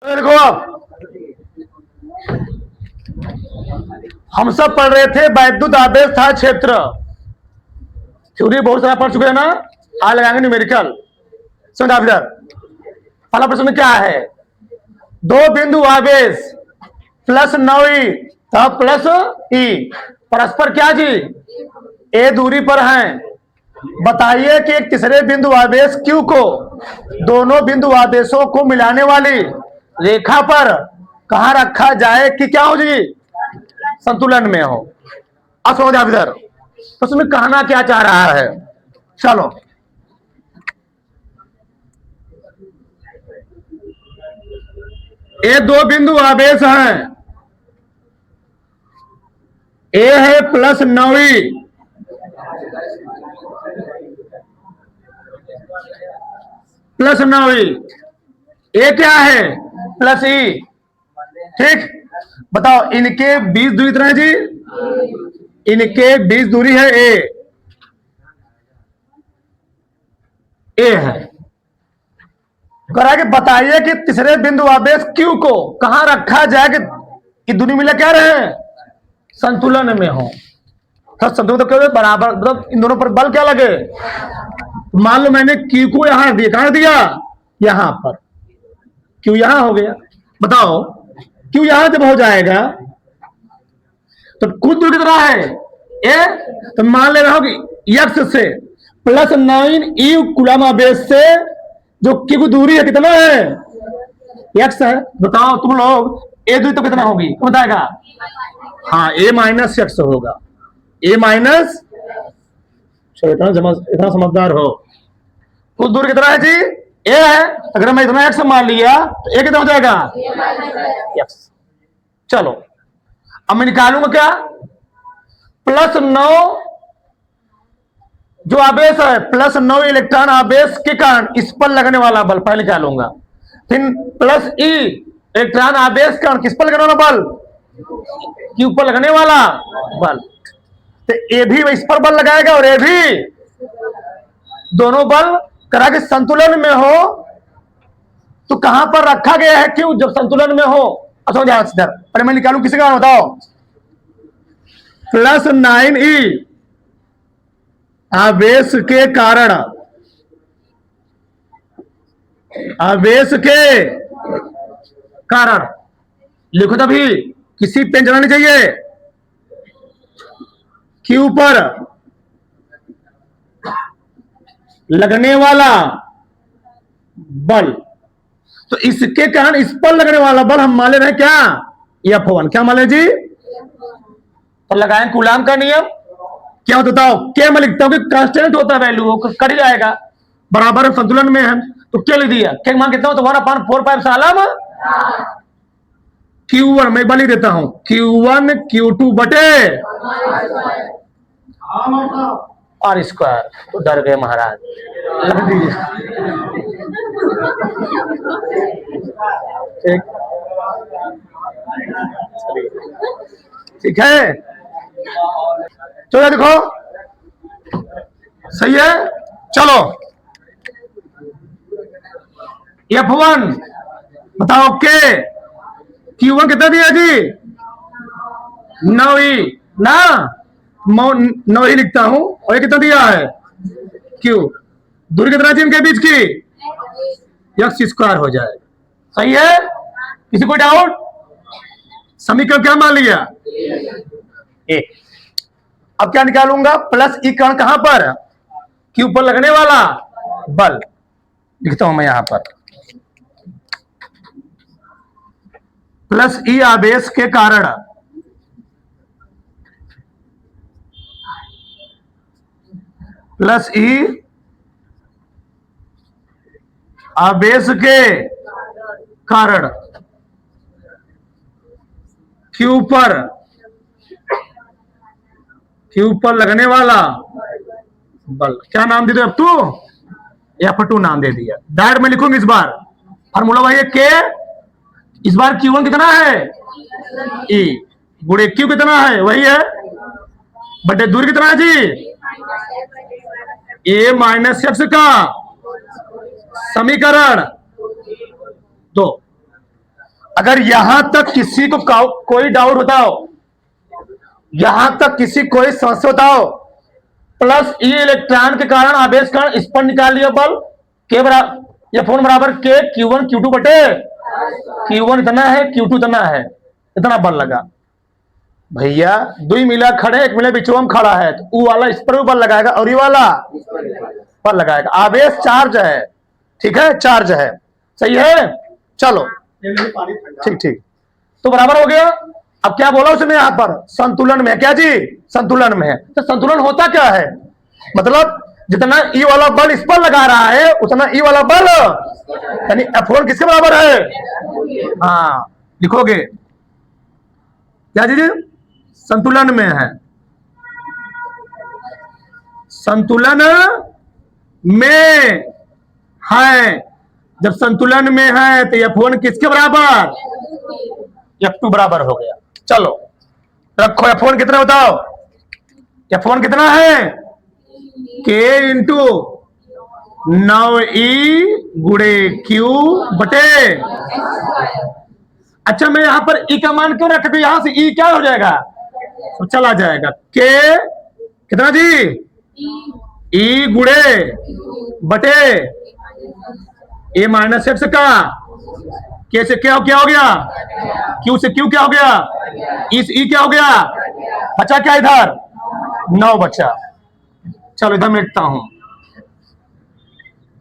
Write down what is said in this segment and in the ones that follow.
देखो आप, हम सब पढ़ रहे थे वैद्युत आवेश था क्षेत्र। थ्योरी बहुत सारा पढ़ चुके हैं ना। आज लगाएंगे न्यूमेरिकल। समझ आप इधर। पहला प्रश्न में क्या है? दो बिंदु आवेश प्लस 9e तब प्लस ई परस्पर क्या जी ए दूरी पर हैं। बताइए कि एक तीसरे बिंदु आवेश Q को दोनों बिंदु आवेशों को मिलाने वाली रेखा पर कहां रखा जाए कि क्या हो जी संतुलन में हो। अब समझ आप इधर। तो उसमें कहना क्या चाह रहा है? चलो, ये दो बिंदु आवेश हैं। ए है प्लस 9e प्लस 9e, ए क्या है प्लस ई। ठीक, बताओ इनके बीच दूरी कितना है जी? इनके बीच दूरी है ए है। करा के बताइए कि तीसरे बिंदु आवेश Q को कहां रखा जाए कि दूरी मिले क्या रहे संतुलन में हो। तो संतुलन तो क्या बराबर, मतलब इन दोनों पर बल क्या लगे। मान लो मैंने Q को यहां दिया, कहां दिया? यहां पर। Q यहां हो गया। बताओ Q यहां जब हो जाएगा तो कुल दूरी कितना है ए। तो मान ले रहा हूं कि x से प्लस 9e कूलम आवेश से जो Q की दूरी है कितना है x है। बताओ तुम लोग ए दूरी तो कितना होगी बताएगा? हाँ, ए माइनस एक्स होगा। ए माइनस, इतना समझदार हो। कुल दूरी कितना है जी? ए है। अगर मैं इतना एक्स मान लिया तो ए कितना हो जाएगा एक्स। चलो अब मैं निकालूंगा क्या? प्लस 9 जो आवेश है प्लस 9 इलेक्ट्रॉन आवेश के कारण इस पर लगने वाला बल पहले निकालूंगा। फिर प्लस ई इलेक्ट्रॉन आवेश के कारण किस पर लगने वाला बल? Q पर लगने वाला बल। तो ए भी इस पर बल लगाएगा और ए भी, दोनों बल करा के संतुलन में हो तो कहां पर रखा गया है Q जब संतुलन में हो। अच्छा इधर अरे मैं निकालू किसी का बताओ। प्लस 9e आवेश के कारण, आवेश के कारण लिखो तभी, किसी पेन चलानी चाहिए। Q पर लगने वाला बल, तो इसके कारण इस पर लगने वाला बल हम मान ले रहे हैं क्या F1। क्या मान ले जी? तो लगाएं कूलाम का नियम। क्या होता बताओ? क्या मैं लिखता हूं कि कांस्टेंट होता है वैल्यू कट जाएगा, बराबर संतुलन में है। तो क्या लिख दिया? क्या मान कितना हो? तो 1/4 सालम Q1। मैं बल ही देता हूं Q1 Q2 बटे आर स्क्वायर। तो डर गए महाराज, लग दीजिए। ठीक है, चलो देखो सही है। चलो F1 बताओ के Q1 कितना दिया जी? 9e ना, 9e लिखता हूं और ये कितना दिया है Q। दूरी कितना है इनके बीच की? एक्स स्क्वायर हो जाए। सही है, किसी को डाउट? समीकरण क्या मान लिया? ए। अब क्या निकालूंगा? प्लस ई कण कहां पर? Q पर लगने वाला बल लिखता हूं मैं यहां पर। प्लस ई आवेश के कारण, प्लस ई आवेश के कारण Q पर लगने वाला बल क्या नाम दे दो? अब तू F2 नाम दे दिया। डायरेक्ट में लिखूंगी इस बार फार्मूला वही है के। इस बार Q1 कितना है E गुणे Q कितना है वही है बटे दूरी कितना है जी ए माइनस एक्स का समीकरण 2। अगर यहां तक किसी को कोई डाउट होता हो, यहां तक किसी कोई समस्या होता हो, प्लस ई इलेक्ट्रॉन के कारण आवेश कण इस पर निकाल लिया बल के बराबर F1 बराबर के Q1 Q2 बटे Q1 इतना है, Q2 इतना है, इतना बल लगा। भैया दुई मिला खड़े, एक मिला बिचुआ में खड़ा है, तो वो वाला इस पर भी बल लगाएगा और ये वाला बल लगाएगा। आवेश चार्ज है, ठीक है, चार्ज है, सही है। चलो ठीक ठीक, तो बराबर हो गया। अब क्या बोला उसने यहां पर, संतुलन में है। क्या जी, संतुलन में है। तो संतुलन होता क्या है, मतलब जितना ई वाला बल इस पर लगा रहा है उतना ई वाला बल, यानी F1 किसके बराबर है। हाँ लिखोगे क्या जी, संतुलन में है, संतुलन में है। जब संतुलन में है तो F1 किसके बराबर, F2 बराबर हो गया। चलो रखो, F1 कितना बताओ, F1 कितना है, K इंटू 9E गुणे Q बटे। अच्छा मैं यहां पर E का मान क्यों रखा, यहां से E क्या हो जाएगा, तो चला जाएगा K कितना जी, E गुणे बटे A माइनस एक्स का, K से क्या हो गया, Q से Q क्या हो गया, इस E क्या हो गया, बचा क्या इधर 9 बचा। चलो इधर मिटता हूं,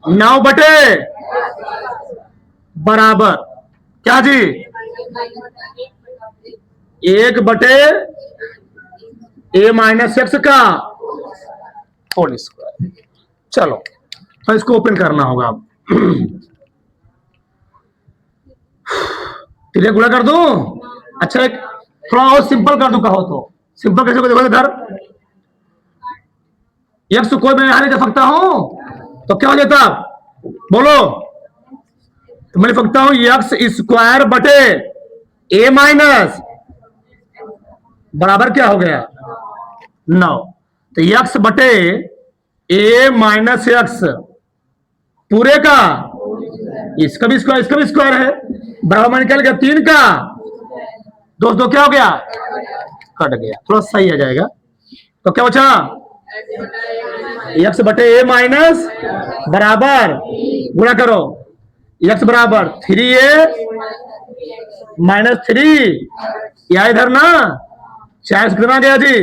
9 बटे बराबर क्या जी, 1 बटे A माइनस एक्स का होल स्क्वायर। चलो तो इसको ओपन करना होगा अब। तिरे गुणा कर दूं, अच्छा एक थोड़ा और सिंपल कर दूं, कहो तो सिंपल कैसे को देखो इधर, एक्स कोई मैं यहां नहीं दे सकता हूं, तो क्या हो जाता बोलो, तो मैं लिख सकता हूं एक्स स्क्वायर बटे A माइनस बराबर क्या हो गया 9, तो एक्स बटे A माइनस एक्स पूरे का, इसका भी स्क्वायर है, बराबर मान निकल गया 3 का, दो क्या हो गया, कट गया, थोड़ा सही आ जाएगा। तो क्या बचा, एक्स बटे A माइनस बराबर गुणा करो, एक्स बराबर 3A माइनस 3, या इधर ना 4 कितना गया जी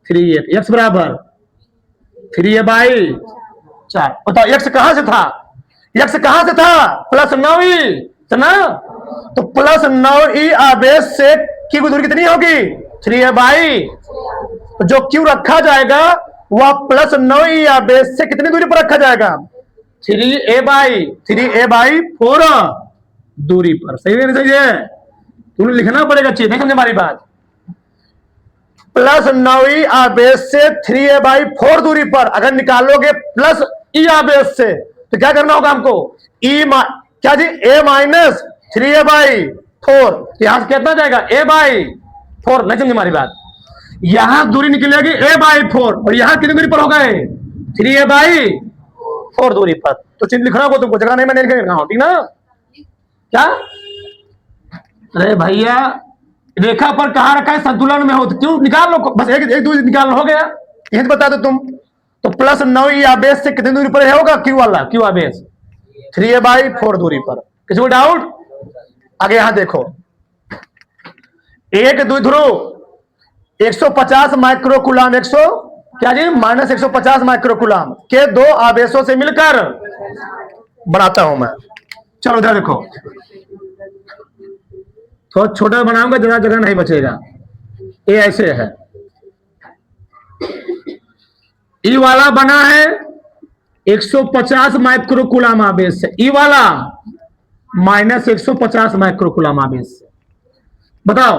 3A, एक्स बराबर 3A बाई 4। बताओ एक्स कहां से था, एक्स कहां से था, प्लस 9E ना, तो प्लस 9E आवेश से Q की दूरी कितनी होगी 3A बाई, तो जो Q रखा जाएगा वह प्लस 9E आवेश से कितनी दूरी पर रखा जाएगा 3A बाई 4 दूरी पर। सही है, सही है, तुम्हें लिखना पड़ेगा, चीज नहीं समझे हमारी बात। प्लस 9E आवेश से 3A बाई 4 दूरी पर अगर निकालोगे प्लस E आवेश से, तो क्या करना होगा हमको, क्या जी A माइनस 3A बाई 4, यहां से कितना जाएगा A बाई 4। नहीं समझे हमारी बात, यहां दूरी निकलेगी A बाई 4 और यहां कितनी दूरी पर होगा 3A बाई 4 दूरी पर। तो चिन्ह लिखना होगा तुमको, जगह नहीं मैंने लिखा, ठीक ना। क्या, अरे भैया रेखा पर कहां रखा है, संतुलन में हो तो क्यों निकाल लो, बस एक दूरी निकाल हो गया, यही तो बता दो तुम। तो प्लस 9E आवेश से कितनी दूरी पर होगा Q वाला, Q आवेश 3A बाई 4 दूरी पर। किसी को डाउट, आगे यहां देखो, एक द्विध्रुव 150 माइक्रोकुलाम, 100 क्या जी माइनस 150 माइक्रोकुलाम के दो आवेशों से मिलकर बनाता हूं मैं। चलो इधर देखो, थोड़ा छोटा बनाऊंगा, ज्यादा जगह नहीं बचेगा। ये ऐसे है, ई वाला बना है 150 माइक्रोकुलाम आवेश से, ई वाला माइनस 150 माइक्रोकुलाम आवेश से। बताओ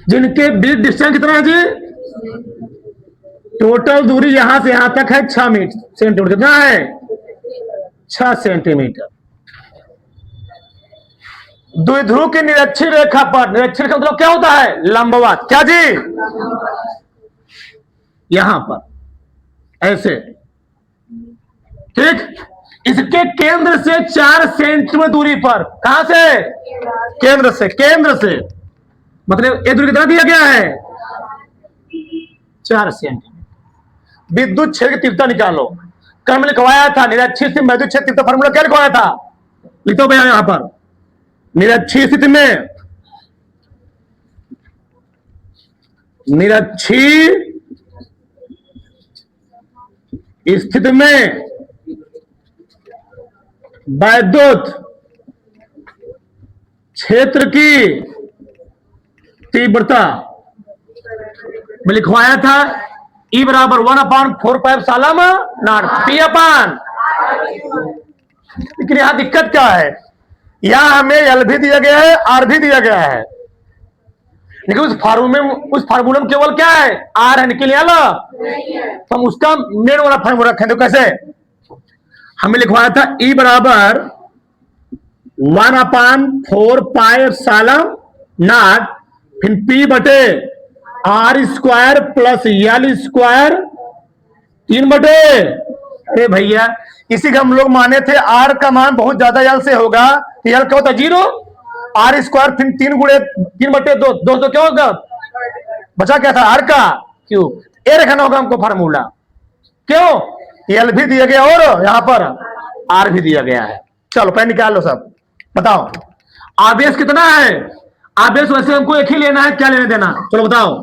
जिनके बीच डिस्टेंस कितना है जी, टोटल दूरी यहां से यहां तक है 6 सेंटीमीटर, कितना है 6 सेंटीमीटर। द्विध्रुव की निरक्षीय रेखा पर, निरक्षीय रेखा मतलब क्या होता है, लंबवत, क्या जी यहां पर ऐसे, ठीक। इसके केंद्र से 4 सेंटीमीटर दूरी पर, कहां से? केंद्र से, केंद्र से मतलब ये दूरी कितना दिया गया है? 4 सेंटीमीटर। विद्युत क्षेत्र की तीव्रता निकालो। कर्म लिखवाया था निरक्षीय स्थिति में विद्युत क्षेत्र तीव्रता फार्मूला क्या लिखवाया था? लिखो भैया यहां पर, निरक्षीय स्थिति में, निरक्षीय स्थिति में विद्युत क्षेत्र की तीव्रता में लिखवाया था E बराबर 1/4π नॉट P अपान। लेकिन यहां दिक्कत क्या है, यहां हमें L भी दिया गया है, R भी दिया गया है, लेकिन उस फार्मूले में केवल क्या है? R है, निकल आला। तो हम उसका मेन वाला फार्मूला रखें तो कैसे? हमें लिखवाया था E बराबर 1/4π नॉट फिर P बटे R square plus L square 3 बटे। अरे भैया इसी का हम लोग माने थे R का मान बहुत ज्यादा L से होगा, तो L क्या होता है? 0। R स्क्वायर फिर 3 गुणे 3 बटे 2, 2 तो क्या होगा? बचा क्या था? R का क्यूब। ये रखना होगा हमको फार्मूला। क्यों? L भी दिया गया और यहां पर R भी दिया गया है। चलो पेन निकाल लो सब, बताओ आवेश कितना है? आवेश वैसे हमको एक ही लेना है, क्या लेने देना? चलो बताओ,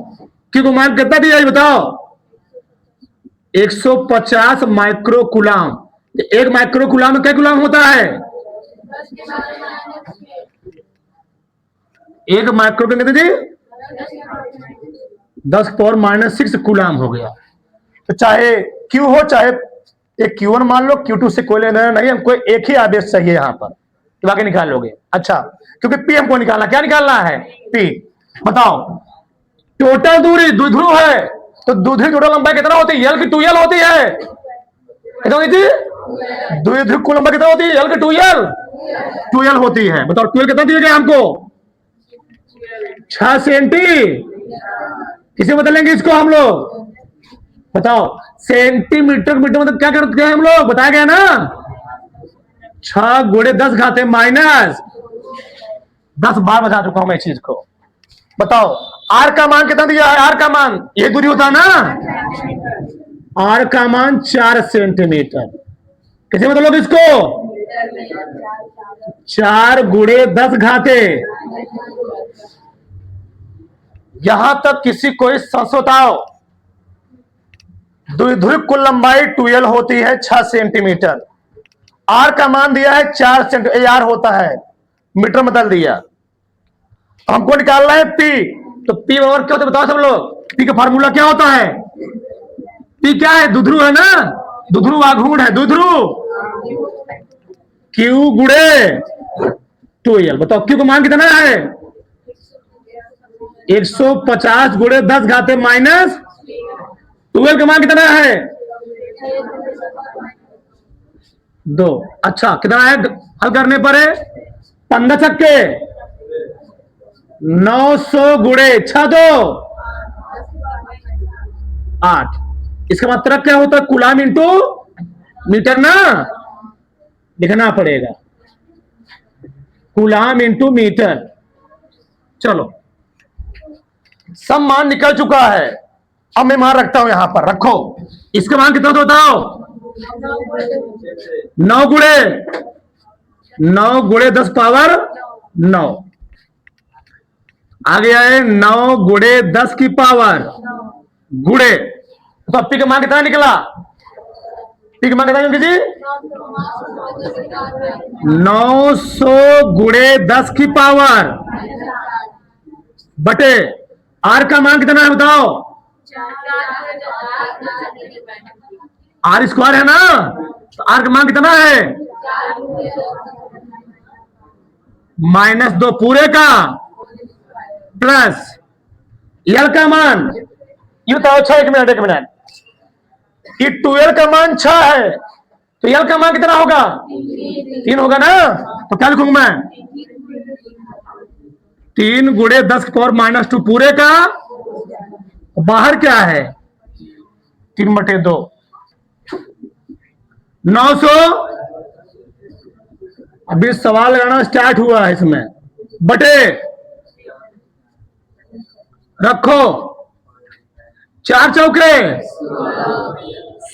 क्योंकि मान कितना दिया है बताओ? 150 माइक्रो कूलाम। एक माइक्रो कूलाम में क्या कूलाम होता है? एक माइक्रो कितने जी? 10⁻⁻6 कूलाम हो गया। तो चाहे Q हो चाहे एक Q1 मान लो, Q2 से कोई लेना नहीं, हमको एक ही आवेश चाहिए यहां पर, तो बाकी निकाल लोगे। अच्छा, क्योंकि P हमको निकालना, क्या निकालना है? P। बताओ टोटल दूरी द्विध्रुव है, तो द्विध्रुव टोटल लंबाई कितना होती है? L की 2L होती है। कितना होती थी? द्विध्रुव कुल लंबाई कितना होती है? L की 2L होती है। बताओ 2L कितना दिया गया हमको? 6 सेंटी। किसे बदलेंगे इसको हम लोग? बताओ सेंटीमीटर मीटर मतलब क्या करते हैं हम लोग? बताया गया ना, 6 गुणे 10 घाते माइनस 10 बार बता चुका हूं मैं चीज को। बताओ R का मान कितना दिया है? R का मान ये दूरी होता है ना, R का मान 4 सेंटीमीटर। कैसे मतलब इसको? 4 गुणे 10 घाते। यहां तक किसी को बताओ द्विध्रुव कुल लंबाई 2L होती है 6 सेंटीमीटर। R का मान दिया है 4 सेंटीमीटर, AR होता है, मीटर में बदल दिया। हमको निकालना है P, तो P बराबर क्या होता है बताओ सब लोग? P का फार्मूला क्या होता है? P क्या है? द्विध्रुव है ना, द्विध्रुव आघूर्ण है, द्विध्रुव Q गुणे 2L। बताओ Q का मान कितना है? 150 गुणे 10 घाते माइनस 2L का मान कितना है? 2। अच्छा कितना है हल करने पर? है 15 छक्के 900 गुणे 6 2 8। इसका मतलब क्या होता है? कूलाम इंटू मीटर ना, लिखना पड़ेगा कूलाम इंटू मीटर। चलो सब मान निकल चुका है, अब मैं मान रखता हूं यहां पर, रखो। इसका मान कितना बताओ? 9 गुणे 10 पावर 9 आ गया है। 9 गुणे 10 की पावर गुणे, तो P का मान कितना निकला? P का मान कितना जी? 900 गुणे 10 की पावर बटे R का मान कितना है बताओ? R स्क्वायर है ना, तो R का मान कितना है? -2 पूरे का प्लस L का मान, ये बताओ 6। 1 मिनट, ये 2L का मान 6 है, तो L का मान कितना होगा? 3 होगा ना, तो क्या लिखूंगा मैं? 3 गुणे 10 की पावर -2 पूरे का, बाहर क्या है? 3 बटे 2 900 अभी सवाल लगाना स्टार्ट हुआ है इसमें। बटे रखो 4 चौके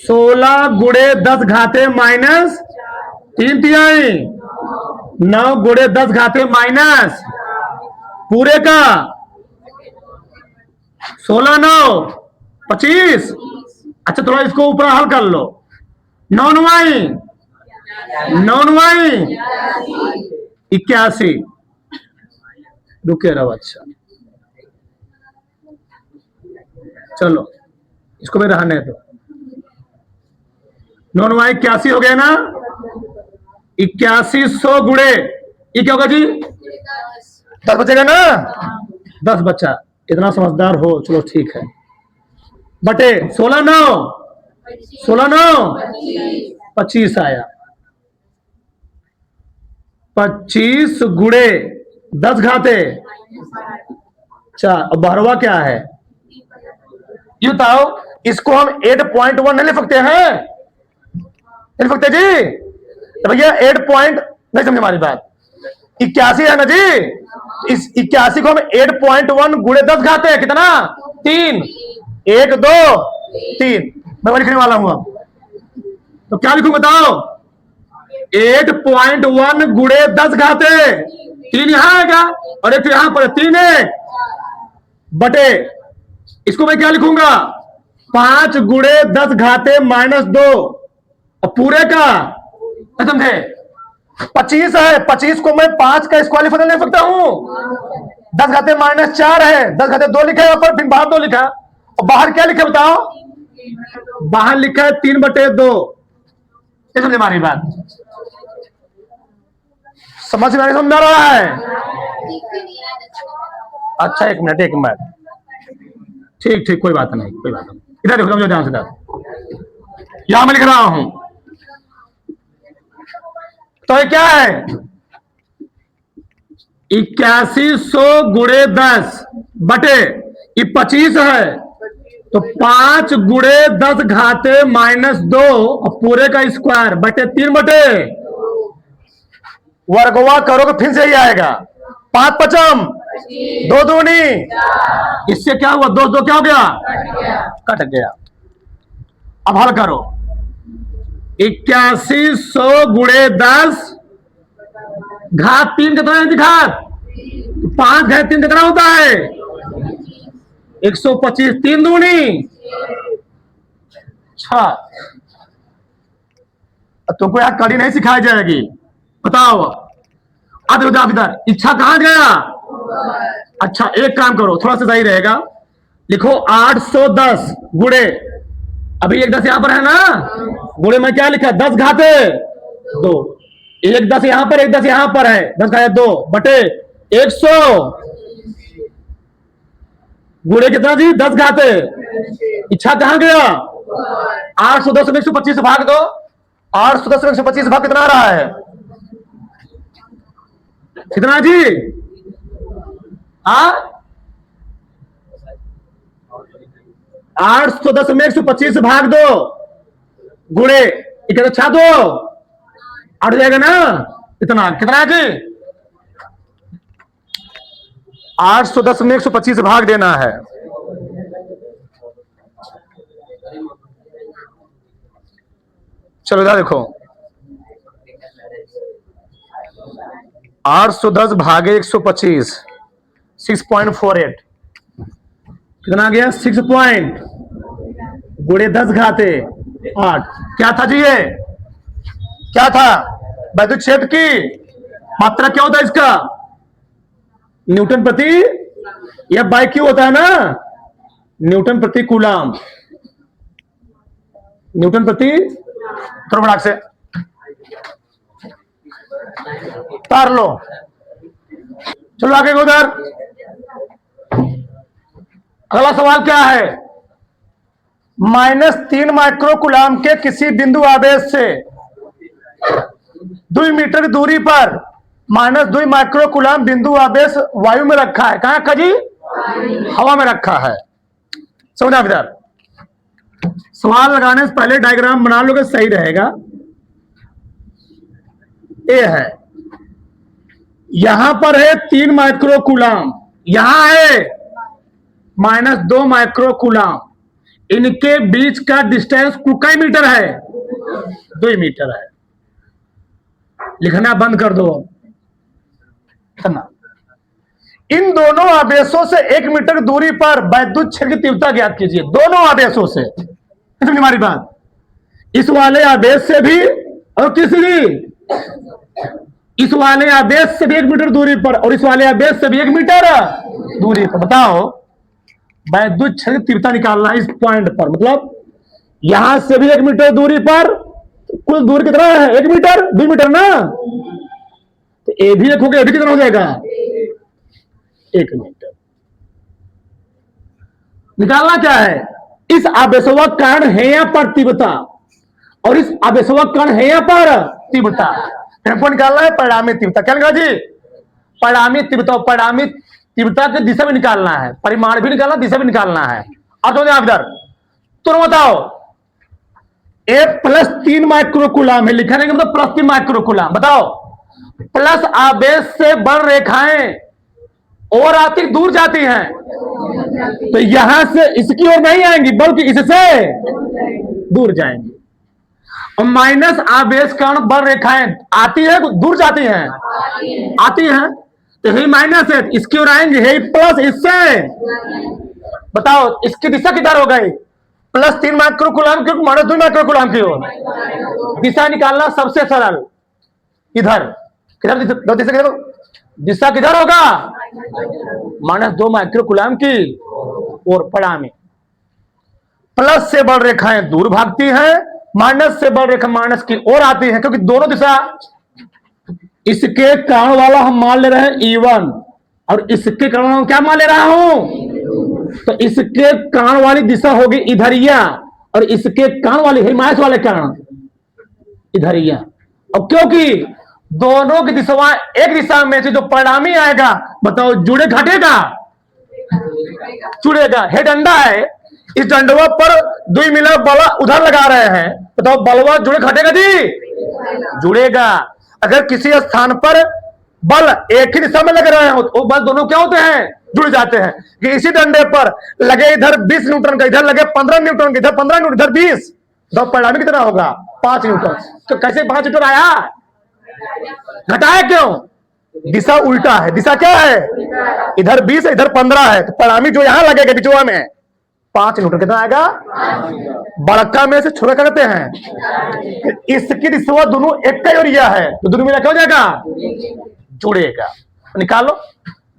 16 गुड़े 10 घाते माइनस 3 तिहाई 9 गुड़े 10 घाते माइनस पूरे का 16 9 25। अच्छा थोड़ा इसको ऊपर हल कर लो। 9 9 81 रुके रहो। अच्छा चलो इसको भी रहने दो। 9 9 81 हो गया ना। 8100 गुड़े ये क्या होगा जी 10 बचेगा ना। 10 बचा। इतना समझदार हो चलो ठीक है। बटे 16 9 25 आया। 25 गुड़े 10 घाते 4 और 12वां क्या है ये बताओ। इसको हम 8.1 नहीं लिख सकते हैं? नहीं लिख सकते जी। तो भैया 8 पॉइंट नहीं समझे हमारी बात। 81 है ना जी। इस 81 को हम 8.1 गुड़े 10 घाते हैं कितना 3 1 2 3। मैं वो लिखने वाला हूं अब। तो क्या लिखूं बताओ। 8.1 गुड़े 10 घाते 3 यहां आएगा और एक यहां पर 3 1 बटे इसको मैं क्या लिखूंगा 5 गुड़े 10 घाते माइनस 2 और पूरे का समझे 25 है। 25 को मैं 5 का स्क्वायर फैक्टर ले सकता हूं। 10 घाते माइनस 4 है। 10 घाते 2 लिखा है पर फिर बाहर 2 लिखा और बाहर क्या लिखा बताओ। बाहर लिखा है 3 बटे 2। समझे हमारी बात। समझ में समझ रहा है। अच्छा एक मिनट ठीक ठीक कोई बात नहीं कोई बात नहीं। इधर देखो समझो ध्यान से। इधर यहां मैं लिख रहा हूं तो ये क्या है 8100 गुड़े 10 बटे ये 25 है तो 5 गुड़े 10 घाते माइनस 2 और पूरे का स्क्वायर बटे 3 बटे वर्गवा करोगे फिर से ही आएगा 5 पचम 2 दूनी। इससे क्या हुआ 2 2 क्या हो गया कट गया। अब हल करो 8100 गुड़े 10 घात 3 कितना है घात 5 घात 3 कितना होता है 125 3 दूनी 6। तुमको यहाँ कड़ी नहीं सिखाई जाएगी बताओ। अब इधर इच्छा कहां गया। अच्छा एक काम करो थोड़ा सा सही रहेगा। लिखो 810 गुड़े अभी 1 10 यहां पर है ना गुड़े में क्या लिखा 10 घाते 2 1 10 यहां पर 1 10 यहां पर है 10 घाते 2 बटे 100 गुड़े कितना जी 10 घाते। इच्छा कहां गया 810 में 125 भाग दो। 810 में 125 भाग कितना आ रहा है कितना जी 810 में 125 भाग दो गुड़े इतना छा दो 8 जाएगा ना इतना कितना है जी 810 में 125 भाग देना है। चलो इधर देखो 810 भागे 125 6.48 कितना आ गया 6 पॉइंट गुड़े 10 घाते 8। क्या था जी ये क्या था वैद्युत क्षेत्र की मात्रा क्या होता है इसका न्यूटन प्रति या बाई क्यू होता है ना न्यूटन प्रति कूलाम न्यूटन प्रति थोड़ा बड़ा से तार लो। चलो आगे उधर अगला सवाल क्या है -3 माइक्रो कूलाम के किसी बिंदु आवेश से 2 मीटर दूरी पर -2 माइक्रो कूलाम बिंदु आवेश वायु में रखा है। कहां का जी हवा में रखा है। समझा इधर सवाल लगाने से पहले डायग्राम बना लोगे सही रहेगा। ये है यहां पर है 3 माइक्रो कूलाम, यहां है -2 माइक्रो कूलाम। इनके बीच का डिस्टेंस कई मीटर है? 2 मीटर है। लिखना बंद कर दो। अब इन दोनों आवेशों से 1 मीटर दूरी पर वैद्युत क्षेत्र की तीव्रता ज्ञात कीजिए। दोनों आवेशों से, हमारी बात, इस वाले आवेश से भी और किसी, इस वाले आवेश से भी 1 मीटर दूरी पर और इस वाले आवेश से भी 1 मीटर दूरी पर। बताओ वैद्युत क्षेत्र की तीव्रता निकालना है इस पॉइंट पर, मतलब यहां से भी 1 मीटर दूरी पर, कुल दूरी कितना है? 1 मीटर, 2 मीटर ना, तो ए भी लिखोगे, ए भी कितना हो जाएगा? 1 मीटर। निकालना क्या है? इस आवेशों का कारण है यहां पर तीव्रता और इस आवेशों का कारण है यहां पर तीव्रता। हमको निकालना है परिणामी तीव्रता। क्या निकाला जी? परिणामी तीव्रता। परिणामी तीव्रता की दिशा भी निकालना है, परिमाण भी निकालना, दिशा भी निकालना है। और तो इधर तुम बताओ, ए प्लस 3 माइक्रो कूलाम है, लिखा नहीं मतलब प्लस 3 माइक्रो कूलाम। बताओ प्लस आवेश से बड़ रेखाएं और आती दूर जाती हैं, तो यहां से इसकी ओर नहीं आएंगी बल्कि इससे दूर जाएंगी। और माइनस आवेश कारण बड़ रेखाएं आती है दूर जाती हैं? आती हैं, तो यही माइनस है, इसकी ओर आएंगे, यही प्लस इससे। बताओ इसकी दिशा किधर हो गई? प्लस 3 माइक्रो कूलाम की माइनस 2 माइक्रो कूलाम की ओर। दिशा निकालना सबसे सरल, इधर किधर दिशा किधर होगा? -2 माइक्रो कूलाम की ओर। परिणामी प्लस से बड़ रेखाएं दूर भागती हैं, माइनस से बड़ रेखा माइनस की ओर आती है, क्योंकि दोनों दिशा, इसके कारण वाला हम मान ले रहे हैं E1 और इसके कारण क्या मान ले रहा हूं? तो इसके कारण वाली दिशा होगी इधरिया और इसके कारण वाली है माइनस वाले कारण इधरिया। और क्योंकि दोनों की दिशा एक दिशा में से जो परिणामी आएगा, बताओ जुड़े घटेगा? जुड़ेगा। हे डंडा है, इस डंडवा पर 2 मिला बला उधर लगा रहे हैं, बताओ बलवा जुड़े घटेगा जी? जुड़ेगा। अगर किसी स्थान पर बल एक ही दिशा में लग रहे हो तो बल दोनों क्या होते हैं? जुड़ जाते हैं। कि इसी डंडे पर लगे इधर 20 न्यूटन का, इधर लगे 15 न्यूटन का, इधर 15 न्यूटन, इधर 20, तो परिणामी कितना होगा? 5 न्यूटन। तो कैसे 5 न्यूटन आया? घटाया क्यों? दिशा उल्टा है। दिशा क्या है? इधर 20 है, इधर 15 है, तो परिणामी जो यहां लगेगा बिचवा में 5 न्यूटन। कितना आएगा? बड़का में से छोटा करते हैं, इसकी दिशा दोनों एक का एरिया है, तो दोनों मिला क्या हो जाएगा? जुड़ेगा। निकालो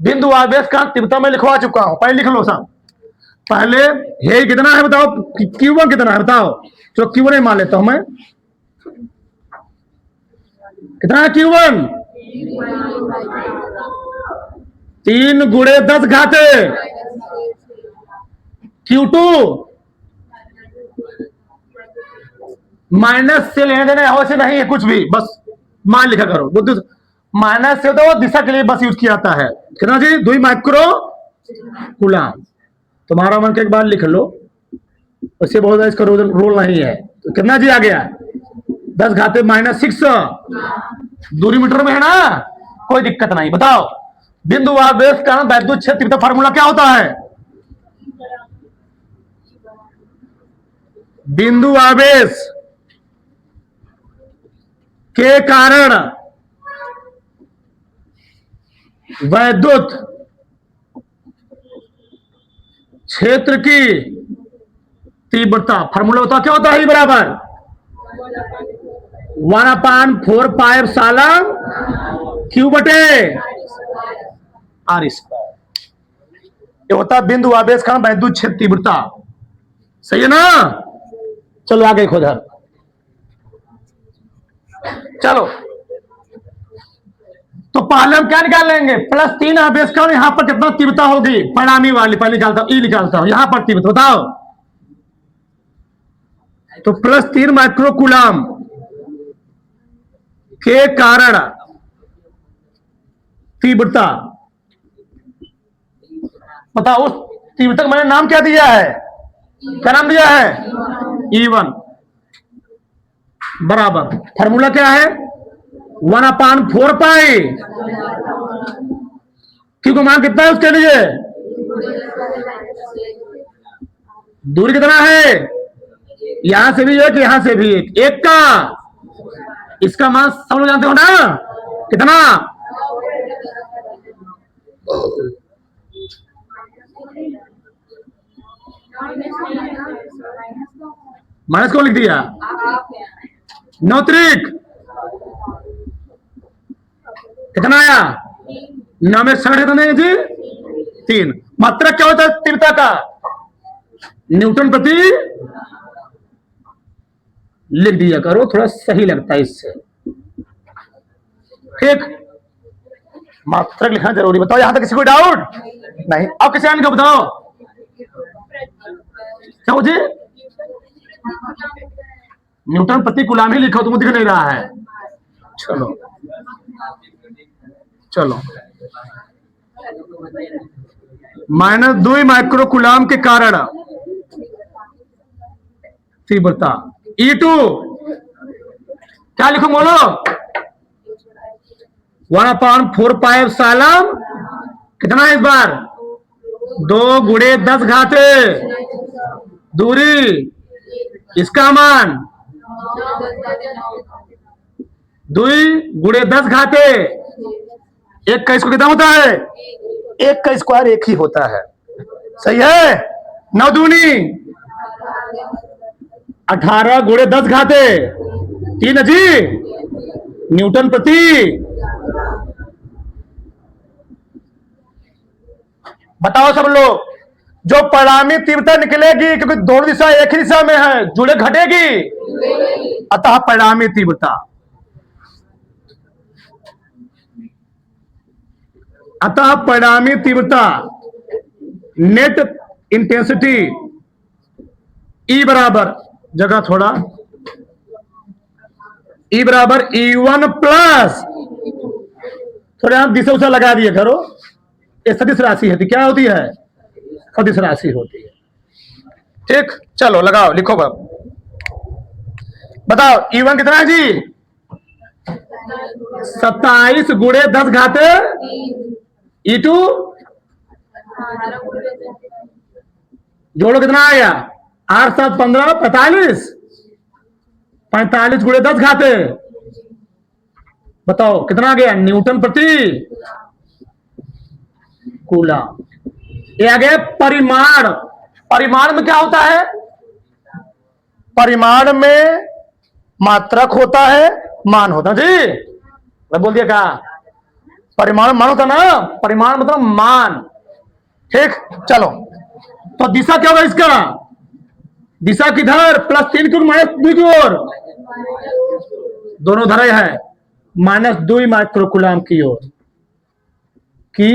बिंदु आवेश का तीव्रता में लिखवा चुका हूं, पहले लिख लो सब। पहले हे कितना है बताओ, Q1 कितना है बताओ? चलो Q1 मान लेता हूं मैं। कितना है Q1? 3 गुणे 10 घाते। Q2 माइनस से लेने देने हो से नहीं है कुछ भी, बस मान लिखा करो। माइनस से तो दिशा के लिए बस यूज किया जाता है। कितना जी? 2 माइक्रो कूलाम। तुम्हारा मन के एक बार लिख लो, वैसे बहुत इसका रोल नहीं है। तो कितना जी आ गया? 10 घाते -6 दूरी मीटर में है ना, कोई दिक्कत नहीं। बताओ बिंदु आवेश का वैद्युत क्षेत्र का फार्मूला क्या होता है? बिंदु आवेश के कारण वैद्युत क्षेत्र की तीव्रता, फार्मूला होता क्या होता है? बराबर 1/4πε Q बटे R²। ये होता है बिंदु आवेश का वैद्युत क्षेत्र तीव्रता। सही है ना? चलो आगे खोजर। चलो तो पहले हम क्या निकाल लेंगे? +3 आवेश का यहां पर कितना तीव्रता होगी? परिणामी वाली पहले निकालता हूं, E निकालता हूं। यहां पर तीव्रता बताओ, तो +3 माइक्रो कूलाम के कारण तीव्रता, बताओ उस तीव्रता का मैंने नाम क्या दिया है? क्या नाम दिया है? E1 बराबर, फार्मूला क्या है? 1/4π क्यू का मान कितना है उसके लिए? दूरी कितना है? यहां से भी एक, यहां से भी एक, एक का। इसका मान सब लोग जानते हो ना, कितना? माइनस को लिख दिया, 9 त्रिक कितना आया? 9 में 60 कितने जी? 3। मात्रा क्या होता है तीव्रता का? न्यूटन प्रति, लिख दिया करो, थोड़ा सही लगता है इससे। ठीक, मात्रक लिखना जरूरी। बताओ यहां तक किसी को डाउट नहीं? अब किसी अन्य को बताओ क्या मुझे न्यूटन प्रति कूलाम ही लिखा, तुम दिख नहीं रहा है। चलो चलो, -2 माइक्रो कूलाम के कारण तीव्रता E2 क्या लिखो बोलो? 1/4πε कितना है इस बार? 2 × 10 घाते दूरी, इसका मान 2 × 10 घाते, एक का स्क्वायर कितना होता है? एक का स्क्वायर एक ही होता है, सही है? 9 दूनी 18 × 10 घाते 3 जी न्यूटन प्रति। बताओ सब लोग, जो परिणामी तीव्रता निकलेगी, क्योंकि दोनों दिशा एक ही दिशा में है, जुड़े घटेगी, अतः परिणामी तीव्रता, अतः परिणामी तीव्रता नेट इंटेंसिटी E बराबर, जगह थोड़ा, E बराबर E1 प्लस, थोड़ा आप दिशा उसा लगा दिए करो, ये सदिश राशि है, क्या होती है? सदिश राशि होती है। ठीक, चलो लगाओ, लिखो बाब। बताओ E1 कितना है जी? 27 × 10 घाते, E2 जोड़ो कितना आया? 8 7 15 45, 45 × 10 घाते, बताओ कितना आ गया? न्यूटन प्रति कूलम। ये आ गया परिमाण। परिमाण में क्या होता है? परिमाण में मात्रक होता है, मान होता है जी। मैं बोल दिया क्या? परिमाण मान होता ना, परिमाण मतलब मान। ठीक, चलो तो दिशा क्या होगा इसका? दिशा किधर? +3 की ओर, -2 की ओर, दोनों धरे है, -2 माइक्रो कूलाम की ओर की।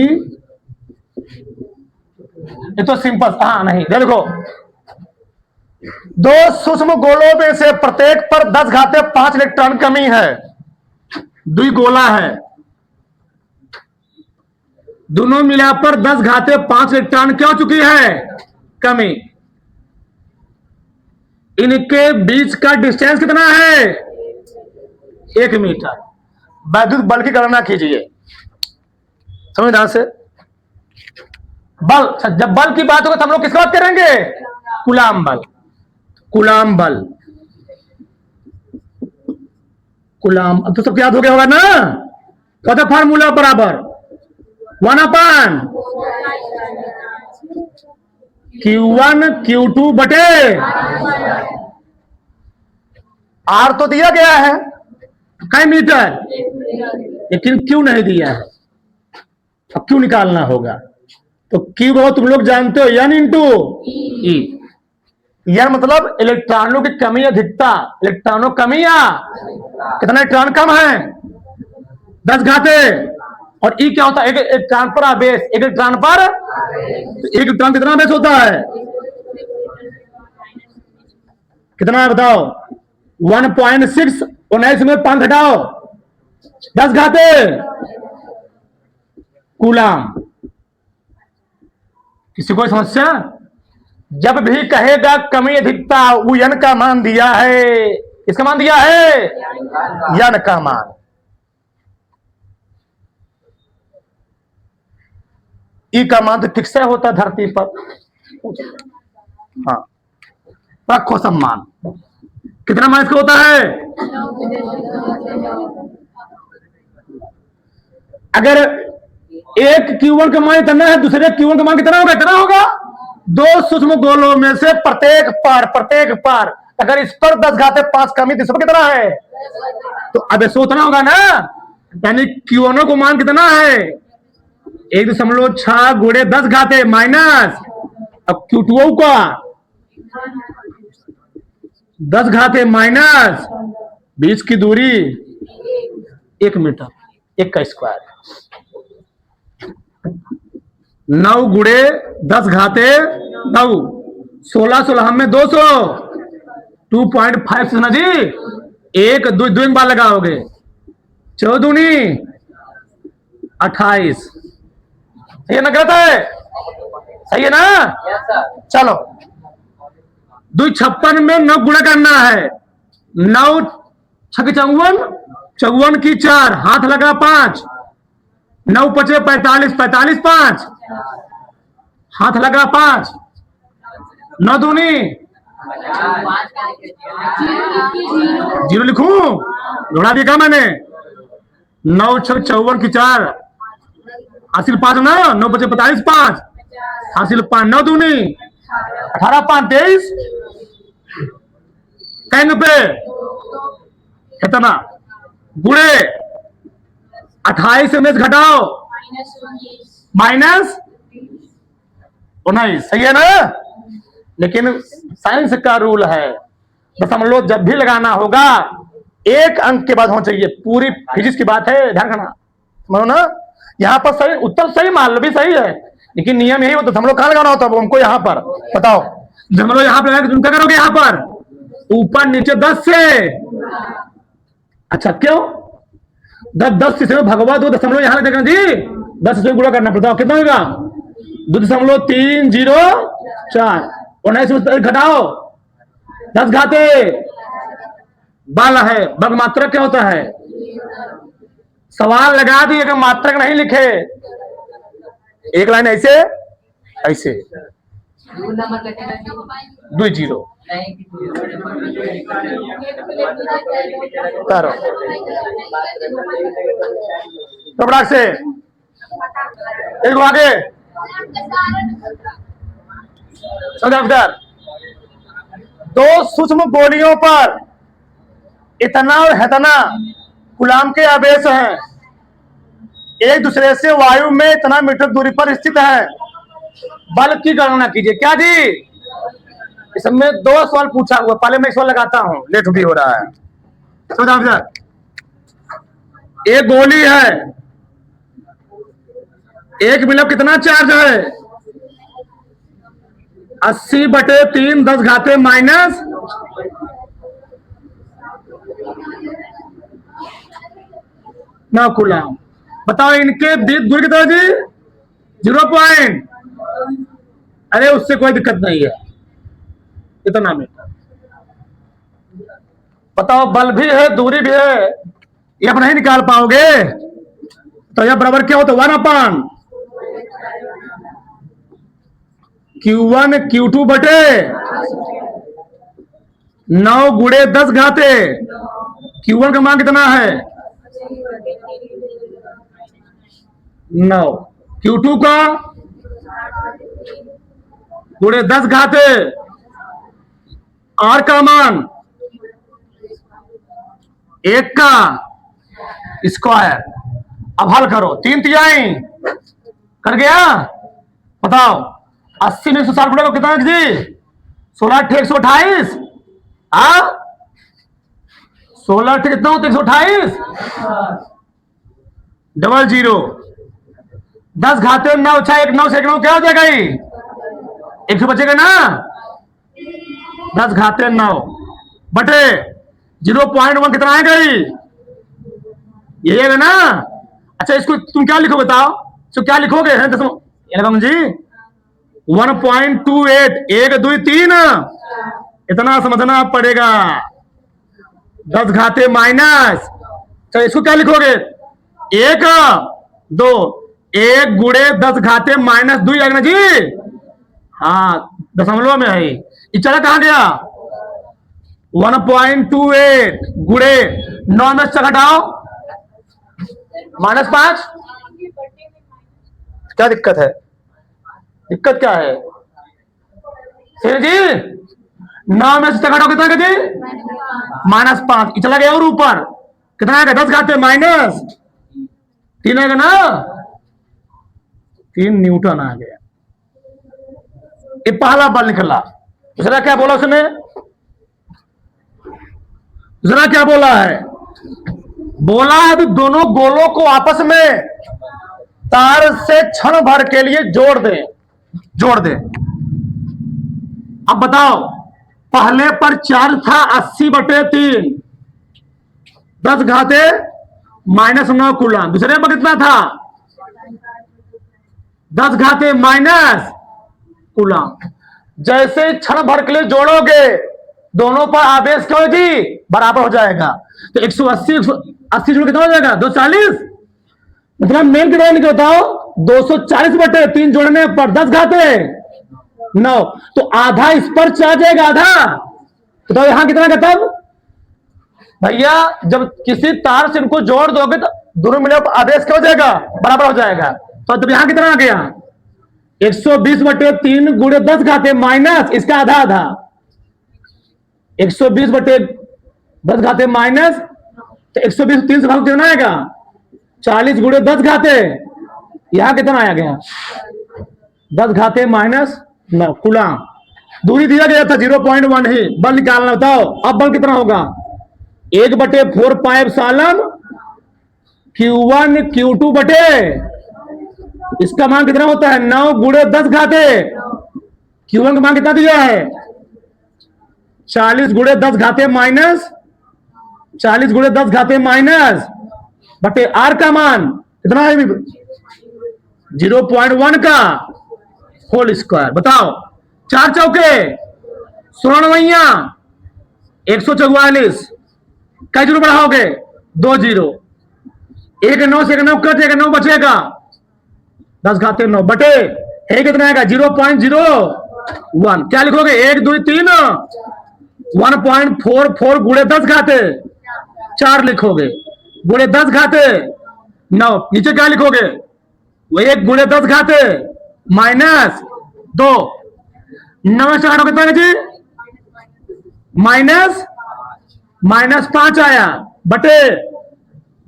ये तो सिंपल, हाँ नहीं, देखो, 2 सूक्ष्म गोलों में से प्रत्येक पर 10 घाते 5 इलेक्ट्रॉन कमी है। 2 गोला है, दोनों मिलाकर 10 घाते 5 इलेक्ट्रॉन क्या हो चुकी है? कमी। इनके बीच का डिस्टेंस कितना है? 1 मीटर। वैद्युत बल की गणना कीजिए, समझदार से। बल, जब बल की बात होगा तो हम लोग किसकी बात करेंगे? कूलाम बल। कूलाम बल, कूलाम, अब तो सब याद हो गया होगा ना? क्या था फार्मूला? बराबर 1/Q1 Q2 बटे R तो दिया गया है कई मीटर, लेकिन क्यों नहीं दिया है? अब क्यों निकालना होगा? तो क्यू को तुम लोग जानते हो, N इंटू E। यह मतलब इलेक्ट्रॉनों की कमी, अधिकता, इलेक्ट्रॉनों कमी या कितना इलेक्ट्रॉन कम है? 10 घाते। और E क्या होता है? एक इलेक्ट्रॉन पर आवेश, एक इलेक्ट्रॉन पर, तो एक इलेक्ट्रॉन कितना आवेश होता है? कितना है बताओ? 1.6, 19 में 5 घटाओ, 10 घाते कूलाम। किसी को समस्या? जब भी कहेगा कमी अधिकता, वो N का मान दिया है। किसका मान दिया है? N का मान। ई का मान तो फिक्स होता है धरती पर। हाँ, रखो सम्मान। कितना मान इसका होता है? अगर एक Q1 का मान इतना है, दूसरे Q1 का मान कितना होगा? इतना होगा। दो सूक्ष्म गोलों में से प्रत्येक पार अगर इस पर 10 घाते 5 कमी तो इस पर कितना है? तो अब इसको उतना होगा ना, यानी Q1 को मान कितना है? 1.6 गुणे 10 घाते माइनस अब Q2 का 10 घाते माइनस 20 की दूरी 1 मीटर, 1 का स्क्वायर। 9 गुणे 10 घाते 9, 16 में 200, 2.5 ना जी, 1 2 बार लगाओगे, 14 28। सही है ना? गलत है? सही है ना? चलो 2 56 में 9 गुणा करना है। 9 6 54, 54 की 4, हाथ लगा 5, 9 5 45, 45 5, हाथ लगा 5, 9 दूनी 0 लिखूं, घोड़ा दिया मैंने। 9 6 54 की 4, हासिल 5 ना, 9 5 45 5, हासिल 5, 9 दूनी 18 5 23, कहीं पे कितना गुणे 28 में घटाओ -19। सही है ना? लेकिन साइंस का रूल है, दशमलव जब भी लगाना होगा 1 अंक के बाद होना चाहिए। पूरी फिजिक्स की बात है, ध्यान रखना, समझो ना। यहाँ पर सही उत्तर सही मान लो भी सही है, लेकिन नियम यही होता, दशमलव कहां लगाना होता है हमको? यहाँ पर बताओ, दशमलव यहाँ पर तुम क्या करोगे? यहाँ पर ऊपर नीचे 10 से। अच्छा क्यों? 10 से भगवा 2 दशमलव यहाँ देखना जी, 10 से गुणा करना पड़ता है, कितना होगा? 2.304, 19 में घटाओ 10 घाते 12 है। वर्ग मात्रक क्या होता है? सवाल लगा दिए कि मात्रक नहीं लिखे, एक लाइन ऐसे ऐसे 2 0 करो तो बड़ा से एक आगे समझदार। 2 सूक्ष्म गोलियों पर इतना और हेतना कूलाम के आवेश हैं, एक दूसरे से वायु में इतना मीटर दूरी पर स्थित है। बल की गणना कीजिए। क्या जी? इसमें 2 सवाल पूछा हुआ, पहले मैं सवाल लगाता हूं, लेट भी हो रहा है। समझा? एक गोली है, एक मिलब कितना चार्ज है? 80/3 10 घाते माइनस 9 कूलाम। बताओ इनके बीच दूरी कितना जी? 0 पॉइंट। अरे उससे कोई दिक्कत नहीं है, इतना मीटर। बताओ बल भी है दूरी भी है, ये आप नहीं निकाल पाओगे, तो यह बराबर क्या होता है? 1/Q1 Q2 बटे 9 गुणे 10 घाते। Q1 का मान कितना है? 9। Q2 का गुणे 10 घाते, R का मान 1 का स्क्वायर। अब हल करो, 3 तिहाई कर गया। बताओ 80 में 160 गुणा कितना जी? 16 × 128। 16 कितना होता है? 128 00 10 घाते 9 6 1 9 से 1 9 क्या हो जाएगा? 100 बचेगा ना। 10 घाते 9 बटे 0.1 कितना आएगा? ये है ना। अच्छा इसको तुम क्या लिखो बताओ? तो क्या लिखोगे? जी 1.28 1 2 3 इतना समझना पड़ेगा। 10 घाते माइनस, तो इसको क्या लिखोगे? 1 2 1 गुणे 10 घाते -2 आएगा ना जी। हाँ, दशमलव में है ये। चला कहां गया? 1.28 गुणे 9 में से घटाओ -5। क्या दिक्कत है? दिक्कत क्या है जी? 9 में से घटाओ कितना जी? -5। चला गया और ऊपर कितना आएगा? 10 घाते -3 आएगा ना। 3 न्यूटन आ गया। ये पहला बल निकला। दूसरा क्या बोला उसने? दूसरा क्या बोला है? बोला है कि दोनों गोलों को आपस में तार से क्षण भर के लिए जोड़ दें। अब बताओ, पहले पर चार्ज था 80/3, 10 घाते -9 कूलम। दूसरे पर कितना था? 10 घाते माइनस कूलम। जैसे क्षण भर के लिए जोड़ोगे दोनों पर आवेश क्या होगी? बराबर हो जाएगा। तो 180 जोड़ कितना हो जाएगा? 240। मतलब मेन कितना निकल बताओ? 240/3 जोड़ने पर 10 घाते 9, तो आधा इस पर चला जाएगा, आधा। तो यहां कितना का? तब भैया जब किसी तार से इनको जोड़ दोगे तो दोनों मिले आवेश क्या हो जाएगा? बराबर हो जाएगा। तो तब यहां कितना आ गया? 120/3 गुणे 10 घाते माइनस इसका आधा। 120/10 घाते माइनस, तो 120 3 से भाग कितना आएगा? 40 गुणे 10 घाते। यहां कितना आया गया? 10 घाते -9 कूलम। दूरी दिया गया था 0.1 ही। बल निकालना, बताओ अब बल कितना होगा? 1/4 पाइप सालम Q1 Q2 बटे इसका मान कितना होता है? 9 गुणे 10 घाते। Q1 का मान कितना दिया है? 40 गुणे 10 घाते माइनस 40 गुणे 10 घाते माइनस बटे R का मान कितना है? 0.1 का होल स्क्वायर। बताओ, 4 चौके 16 144। क्या जीरो बढ़ाओगे? 2 जीरो। 1 9 से 1 9 कट जाएगा, 9 बचेगा। 10 घाते 9 बटे है कितना आएगा? 0.01। क्या लिखोगे? 1 2 3 1.44 गुणे 10 घाते 4 लिखोगे, गुणे 10 घाते 9। नीचे क्या लिखोगे? वो 1 गुणे 10 घाते -2। 9 से घटाओ कितना जी? -5 आया बटे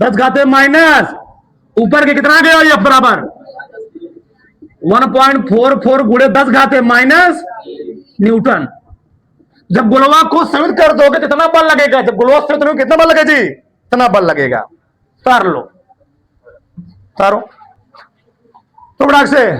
10 घाते माइनस ऊपर के कितना गया? ये बराबर 1.44 गुणे 10 घाते माइनस न्यूटन। जब गोलवा को समित कर दोगे तो कितना बल लगेगा? जब गोलवा समित करोगे कितना बल लगेगा जी? इतना बल लगेगा। तार लो, तारो तो बड़ा से